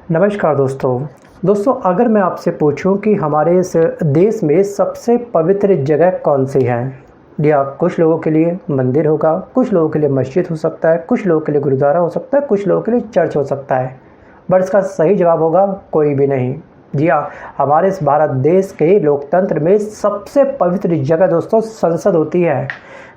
नमस्कार दोस्तों अगर मैं आपसे पूछूं कि हमारे इस देश में सबसे पवित्र जगह कौन सी है, या कुछ लोगों के लिए मंदिर होगा, कुछ लोगों के लिए मस्जिद हो सकता है, कुछ लोगों के लिए गुरुद्वारा हो सकता है, कुछ लोगों के लिए चर्च हो सकता है, बट इसका सही जवाब होगा कोई भी नहीं। जी हाँ, हमारे इस भारत देश के लोकतंत्र में सबसे पवित्र जगह दोस्तों संसद होती है,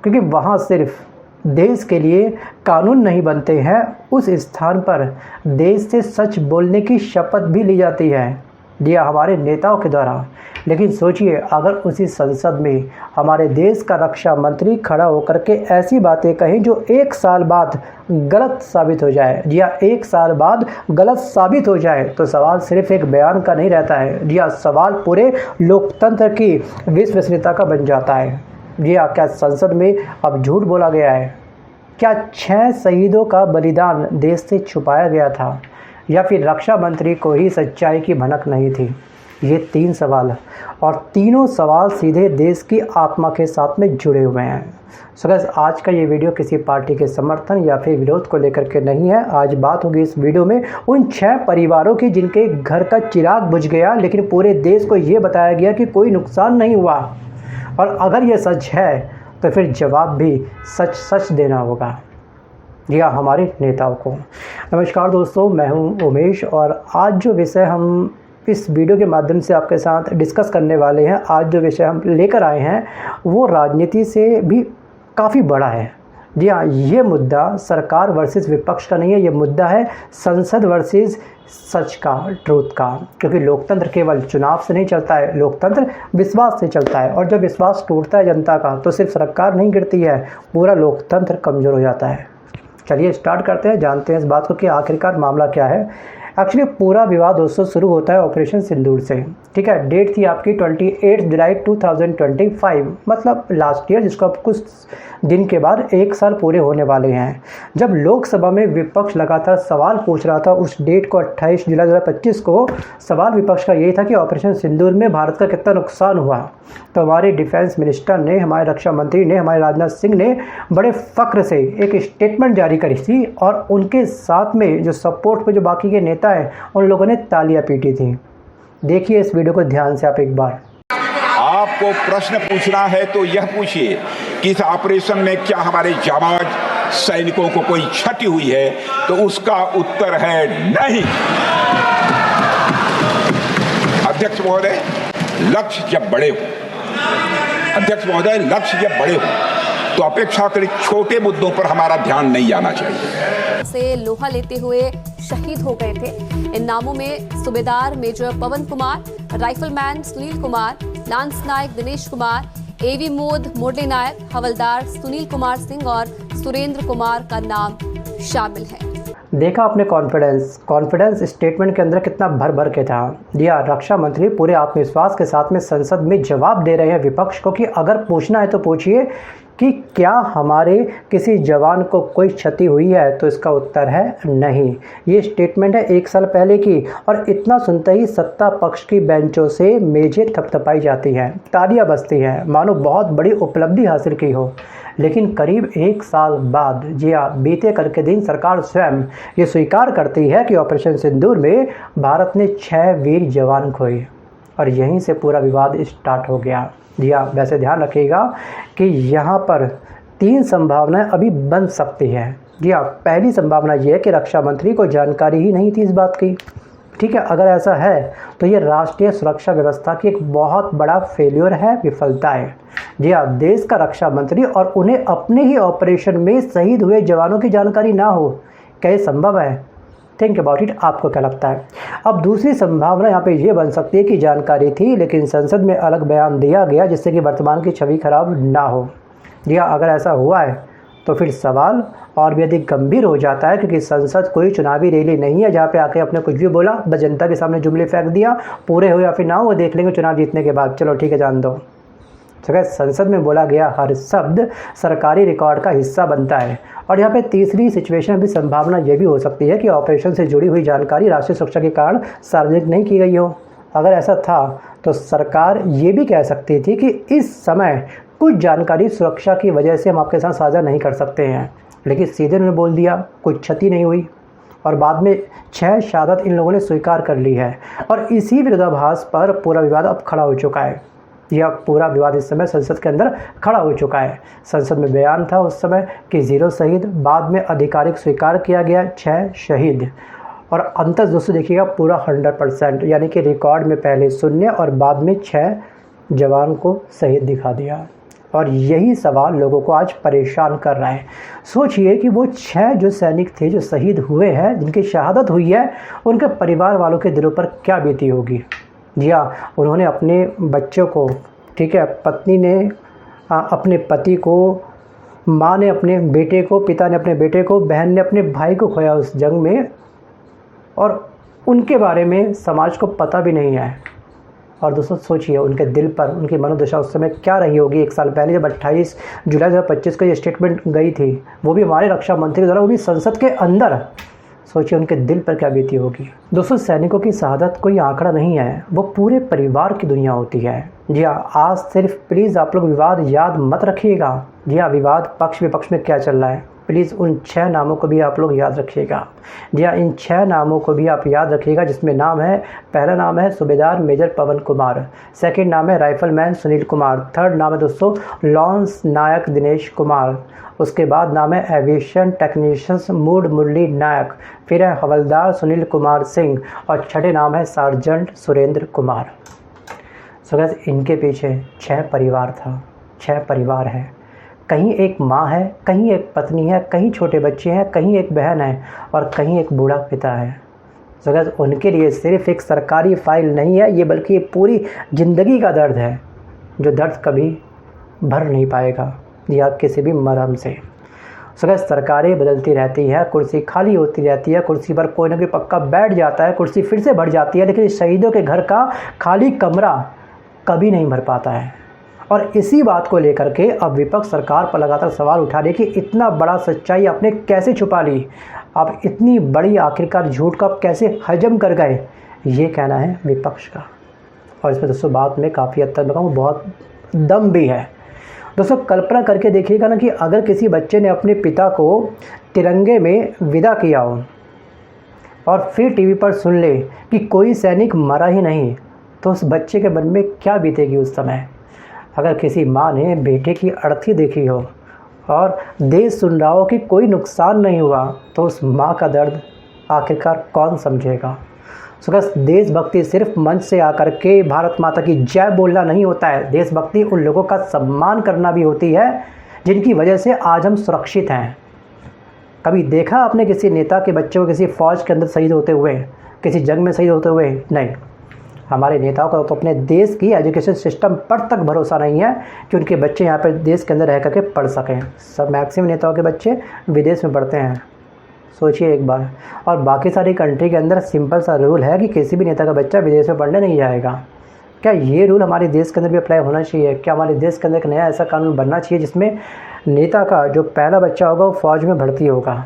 क्योंकि वहाँ सिर्फ देश के लिए कानून नहीं बनते हैं, उस स्थान पर देश से सच बोलने की शपथ भी ली जाती है, जी हमारे नेताओं के द्वारा। लेकिन सोचिए, अगर उसी संसद में हमारे देश का रक्षा मंत्री खड़ा होकर के ऐसी बातें कहें जो 1 साल बाद गलत साबित हो जाए, जी हाँ 1 साल बाद गलत साबित हो जाए, तो सवाल सिर्फ एक बयान का नहीं रहता है, जी हाँ सवाल पूरे लोकतंत्र की विश्वसनीयता का बन जाता है। जी हाँ, क्या संसद में अब झूठ बोला गया है? क्या 6 शहीदों का बलिदान देश से छुपाया गया था, या फिर रक्षा मंत्री को ही सच्चाई की भनक नहीं थी? ये 3 सवाल, और तीनों सवाल सीधे देश की आत्मा के साथ में जुड़े हुए हैं। सो गाइस, आज का ये वीडियो किसी पार्टी के समर्थन या फिर विरोध को लेकर के नहीं है। आज बात होगी इस वीडियो में उन 6 परिवारों की जिनके घर का चिराग बुझ गया, लेकिन पूरे देश को ये बताया गया कि कोई नुकसान नहीं हुआ। और अगर ये सच है तो फिर जवाब भी सच सच देना होगा, या हमारे नेताओं को। नमस्कार दोस्तों, मैं हूं उमेश, और आज जो विषय हम इस वीडियो के माध्यम से आपके साथ डिस्कस करने वाले हैं, आज जो विषय हम लेकर आए हैं वो राजनीति से भी काफ़ी बड़ा है। जी हाँ, ये मुद्दा सरकार वर्सेस विपक्ष का नहीं है, ये मुद्दा है संसद वर्सेस सच का, ट्रूथ का। क्योंकि लोकतंत्र केवल चुनाव से नहीं चलता है, लोकतंत्र विश्वास से चलता है, और जब विश्वास टूटता है जनता का तो सिर्फ सरकार नहीं गिरती है, पूरा लोकतंत्र कमज़ोर हो जाता है। चलिए स्टार्ट करते हैं, जानते हैं इस बात को कि आखिरकार मामला क्या है। एक्चुअली पूरा विवाद दोस्तों शुरू होता है ऑपरेशन सिंदूर से। ठीक है, डेट थी आपकी 28 जुलाई 2025, मतलब लास्ट ईयर, जिसको अब कुछ दिन के बाद 1 साल पूरे होने वाले हैं। जब लोकसभा में विपक्ष लगातार सवाल पूछ रहा था, उस डेट को 28 जुलाई 2025 को सवाल विपक्ष का यही था कि ऑपरेशन सिंदूर में भारत का कितना नुकसान हुआ। तो हमारे डिफेंस मिनिस्टर ने, हमारे रक्षा मंत्री ने, हमारे राजनाथ सिंह ने बड़े फ़ख्र से एक स्टेटमेंट जारी करी थी, और उनके साथ में जो सपोर्ट पे जो बाकी के नेता हैं उन लोगों ने तालियां पीटी थी। देखिए इस वीडियो को ध्यान से आप एक बार। आपको प्रश्न पूछना है तो यह पूछिए कि इस ऑपरेशन में क्या हमारे जाबाज सैनिकों को कोई क्षति हुई है, तो उसका उत्तर है नहीं। अध्यक्ष महोदय, लक्ष्य जब बड़े हो, अध्यक्ष महोदय लक्ष्य जब बड़े हो तो अपेक्षाकृत छोटे मुद्दों पर हमारा ध्यान नहीं जाना चाहिए। से लोहा लेते हुए शहीद हो गए थे। इन नामों में सूबेदार मेजर पवन कुमार, राइफलमैन सुनील कुमार, लांस नायक दिनेश कुमार, एवी मोद मुरली नायक, हवलदार सुनील कुमार सिंह और सुरेंद्र कुमार का नाम शामिल है। देखा आपने कॉन्फिडेंस स्टेटमेंट के अंदर कितना भर भर के था। दिया रक्षा मंत्री पूरे आत्मविश्वास के साथ में संसद में जवाब दे रहे हैं विपक्ष को कि अगर पूछना है तो पूछिए कि क्या हमारे किसी जवान को कोई क्षति हुई है, तो इसका उत्तर है नहीं। ये स्टेटमेंट है 1 साल पहले की, और इतना सुनते ही सत्ता पक्ष की बेंचों से मेजें थपथपाई जाती हैं, तालियां बजती हैं, मानो बहुत बड़ी उपलब्धि हासिल की हो। लेकिन करीब 1 साल बाद, जी हाँ बीते कल के दिन, सरकार स्वयं ये स्वीकार करती है कि ऑपरेशन सिंदूर में भारत ने 6 वीर जवान खोए, और यहीं से पूरा विवाद स्टार्ट हो गया। जी हाँ, वैसे ध्यान रखिएगा कि यहाँ पर 3 संभावनाएं अभी बन सकती हैं। जी हाँ, पहली संभावना ये है कि रक्षा मंत्री को जानकारी ही नहीं थी इस बात की। ठीक है, अगर ऐसा है तो ये राष्ट्रीय सुरक्षा व्यवस्था की एक बहुत बड़ा फेल्योर है, विफलता है। जी हाँ, देश का रक्षा मंत्री और उन्हें अपने ही ऑपरेशन में शहीद हुए जवानों की जानकारी ना हो, क्या ये संभव है? थिंक अबाउट इट, आपको क्या लगता है? अब दूसरी संभावना यहाँ पे ये बन सकती है कि जानकारी थी लेकिन संसद में अलग बयान दिया गया जिससे कि वर्तमान की छवि खराब ना हो। जी हाँ, अगर ऐसा हुआ है तो फिर सवाल और भी अधिक गंभीर हो जाता है, क्योंकि संसद कोई चुनावी रैली नहीं है जहाँ पे आके अपने कुछ भी बोला, बस जनता के सामने जुमले फेंक दिया, पूरे हो या फिर ना हो वो देख लेंगे चुनाव जीतने के बाद, चलो ठीक है जान दो। तो संसद में बोला गया हर शब्द सरकारी रिकॉर्ड का हिस्सा बनता है। और यहाँ पे तीसरी सिचुएशन भी संभावना ये भी हो सकती है कि ऑपरेशन से जुड़ी हुई जानकारी राष्ट्रीय सुरक्षा के कारण सार्वजनिक नहीं की गई हो। अगर ऐसा था तो सरकार ये भी कह सकती थी कि इस समय कुछ जानकारी सुरक्षा की वजह से हम आपके साथ साझा नहीं कर सकते हैं, लेकिन सीधे उन्होंने बोल दिया कुछ क्षति नहीं हुई। और बाद में 6 शहादत इन लोगों ने स्वीकार कर ली है। और इसी विरोधाभास पर पूरा विवाद अब खड़ा हो चुका है। यह पूरा विवाद इस समय संसद के अंदर खड़ा हो चुका है। संसद में बयान था उस समय कि 0 शहीद, बाद में आधिकारिक स्वीकार किया गया 6 शहीद। और अंतर दोस्तों देखिएगा पूरा 100%, यानी कि रिकॉर्ड में पहले 0 और बाद में 6 जवान को शहीद दिखा दिया। और यही सवाल लोगों को आज परेशान कर रहा है। सोचिए कि वो 6 जो सैनिक थे जो शहीद हुए हैं, जिनकी शहादत हुई है, उनके परिवार वालों के दिलों पर क्या बीती होगी। जी हाँ, उन्होंने अपने बच्चों को, ठीक है, पत्नी ने अपने पति को, माँ ने अपने बेटे को, पिता ने अपने बेटे को, बहन ने अपने भाई को खोया उस जंग में, और उनके बारे में समाज को पता भी नहीं है। और दोस्तों सोचिए उनके दिल पर, उनकी मनोदशा उस समय क्या रही होगी। 1 साल पहले जब 28 जुलाई 2025 को ये स्टेटमेंट गई थी, वो भी हमारे रक्षा मंत्री के द्वारा, वो भी संसद के अंदर। सोचिए उनके दिल पर क्या बीती होगी। दोस्तों सैनिकों की शहादत कोई आंकड़ा नहीं है, वो पूरे परिवार की दुनिया होती है। जी हाँ, आज सिर्फ प्लीज़ आप लोग विवाद याद मत रखिएगा। जी हाँ, विवाद पक्ष विपक्ष में क्या चल रहा है, प्लीज़ उन 6 नामों को भी आप लोग याद रखिएगा। जी हाँ, इन 6 नामों को भी आप याद रखिएगा, जिसमें नाम है, पहला नाम है सूबेदार मेजर पवन कुमार, सेकंड नाम है राइफलमैन सुनील कुमार, थर्ड नाम है दोस्तों लॉन्स नायक दिनेश कुमार, उसके बाद नाम है एविएशन टेक्नीशियंस मूड मुरली नायक, फिर है हवलदार सुनील कुमार सिंह, और छठे नाम है sergeant Surendra Kumar. So guys, इनके पीछे 6 परिवार था, 6 परिवार हैं। कहीं एक माँ है, कहीं एक पत्नी है, कहीं छोटे बच्चे हैं, कहीं एक बहन है, और कहीं एक बूढ़ा पिता है। सो गाइस, उनके लिए सिर्फ एक सरकारी फाइल नहीं है ये, बल्कि पूरी ज़िंदगी का दर्द है, जो दर्द कभी भर नहीं पाएगा या किसी भी मरहम से। सो गाइस, सरकारें बदलती रहती है, कुर्सी खाली होती रहती है, कुर्सी पर कोई ना कोई पक्का बैठ जाता है, कुर्सी फिर से भर जाती है, लेकिन शहीदों के घर का खाली कमरा कभी नहीं भर पाता है। और इसी बात को लेकर के अब विपक्ष सरकार पर लगातार सवाल उठा रही है कि इतना बड़ा सच्चाई आपने कैसे छुपा ली, आप इतनी बड़ी आखिरकार झूठ को आप कैसे हजम कर गए, ये कहना है विपक्ष का। और इसमें दोस्तों बात में काफ़ी हद तक लगाऊँ बहुत दम भी है। दोस्तों कल्पना करके देखिएगा ना कि अगर किसी बच्चे ने अपने पिता को तिरंगे में विदा किया हो और फिर टीवी पर सुन ले कि कोई सैनिक मरा ही नहीं, तो उस बच्चे के मन में क्या बीतेगी उस समय। अगर किसी माँ ने बेटे की अर्थी देखी हो और देश सुन रहा हो कि कोई नुकसान नहीं हुआ, तो उस माँ का दर्द आखिरकार कौन समझेगा। सो बस देशभक्ति सिर्फ मंच से आकर के भारत माता की जय बोलना नहीं होता है। देशभक्ति उन लोगों का सम्मान करना भी होती है जिनकी वजह से आज हम सुरक्षित हैं। कभी देखा आपने किसी नेता के बच्चे को किसी फ़ौज के अंदर शहीद होते हुए, किसी जंग में शहीद होते हुए? नहीं। हमारे नेताओं का तो अपने देश की एजुकेशन सिस्टम पर तक भरोसा नहीं है कि उनके बच्चे यहाँ पर देश के अंदर रह करके पढ़ सकें। सब मैक्सिमम नेताओं के बच्चे विदेश में पढ़ते हैं, सोचिए एक बार। और बाकी सारी कंट्री के अंदर सिंपल सा रूल है कि किसी भी नेता का बच्चा विदेश में पढ़ने नहीं जाएगा। क्या ये रूल हमारे देश के अंदर भी अप्लाई होना चाहिए? क्या हमारे देश के अंदर एक नया ऐसा कानून बनना चाहिए जिसमें नेता का जो पहला बच्चा होगा वो फ़ौज में भर्ती होगा?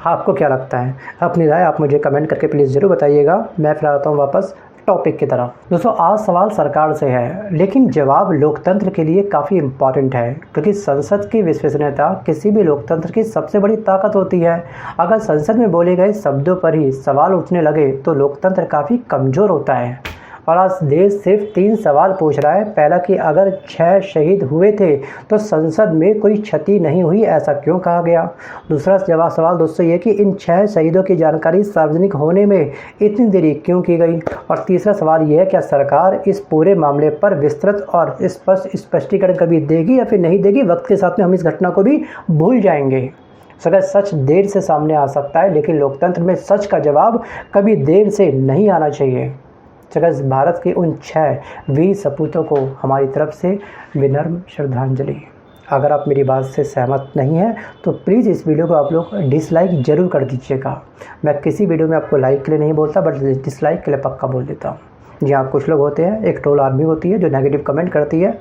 आपको क्या लगता है? अपनी राय आप मुझे कमेंट करके प्लीज़ ज़रूर बताइएगा। मैं फिर आता हूँ वापस टॉपिक की तरफ। दोस्तों आज सवाल सरकार से है, लेकिन जवाब लोकतंत्र के लिए काफ़ी इम्पॉर्टेंट है, क्योंकि संसद की विश्वसनीयता किसी भी लोकतंत्र की सबसे बड़ी ताकत होती है। अगर संसद में बोले गए शब्दों पर ही सवाल उठने लगे तो लोकतंत्र काफ़ी कमज़ोर होता है। और आज देश सिर्फ 3 सवाल पूछ रहा है। पहला कि अगर 6 शहीद हुए थे तो संसद में कोई क्षति नहीं हुई, ऐसा क्यों कहा गया? दूसरा सवाल दोस्तों ये कि इन 6 शहीदों की जानकारी सार्वजनिक होने में इतनी देरी क्यों की गई? और तीसरा सवाल ये है, क्या सरकार इस पूरे मामले पर विस्तृत और स्पष्ट स्पष्टीकरण कभी देगी या फिर नहीं देगी? वक्त के साथ में हम इस घटना को भी भूल जाएंगे। अगर सच देर से सामने आ सकता है, लेकिन लोकतंत्र में सच का जवाब कभी देर से नहीं आना चाहिए। भारत के उन 6 वीर सपूतों को हमारी तरफ से विनम्र श्रद्धांजलि। अगर आप मेरी बात से सहमत नहीं हैं तो प्लीज़ इस वीडियो को आप लोग डिसलाइक ज़रूर कर दीजिएगा। मैं किसी वीडियो में आपको लाइक के लिए नहीं बोलता, बट डिसलाइक के लिए पक्का बोल देता हूँ। जी हाँ, कुछ लोग होते हैं, एक ट्रोल आर्मी होती है जो नेगेटिव कमेंट करती है,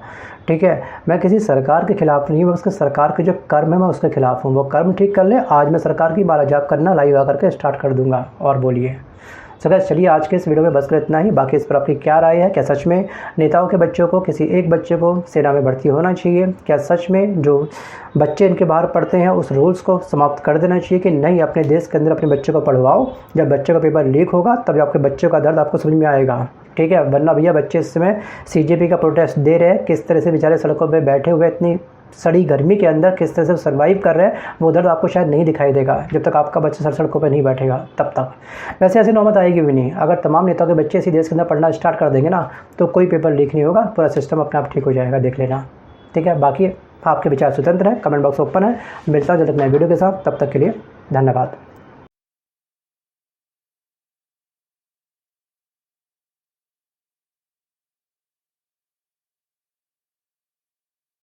ठीक है। मैं किसी सरकार के खिलाफ़ नहीं, मैं उसके सरकार के जो कर्म है मैं उसके खिलाफ़ हूँ। वो कर्म ठीक कर ले। आज मैं सरकार की माला जाप करना लाइव आकर के स्टार्ट कर दूँगा। और बोलिए सो गाइस चलिए आज के इस वीडियो में बस कर इतना ही। बाकी इस पर आपकी क्या राय है? क्या सच में नेताओं के बच्चों को, किसी एक बच्चे को सेना में भर्ती होना चाहिए? क्या सच में जो बच्चे इनके बाहर पढ़ते हैं उस रूल्स को समाप्त कर देना चाहिए कि नहीं, अपने देश के अंदर अपने बच्चे को पढ़वाओ, जब बच्चे का पेपर लीक होगा तब आपके बच्चे का दर्द आपको समझ में आएगा, ठीक है? वरना भैया बच्चे इस समय CJP का प्रोटेस्ट दे रहे हैं, किस तरह से बेचारे सड़कों पर बैठे हुए इतनी सड़ी गर्मी के अंदर किस तरह से सर्वाइव कर रहे हैं, वो दर्द आपको शायद नहीं दिखाई देगा जब तक आपका बच्चा सड़कों पर नहीं बैठेगा तब तक। वैसे ऐसी नौबत आएगी भी नहीं। अगर तमाम नेताओं के बच्चे इसी देश के अंदर पढ़ना स्टार्ट कर देंगे ना तो कोई पेपर लीक नहीं होगा, पूरा सिस्टम अपने आप ठीक हो जाएगा, देख लेना, ठीक है? बाकी आपके विचार स्वतंत्र हैं, कमेंट बॉक्स ओपन है। मिलता हूं जब तक नए वीडियो के साथ, तब तक के लिए धन्यवाद।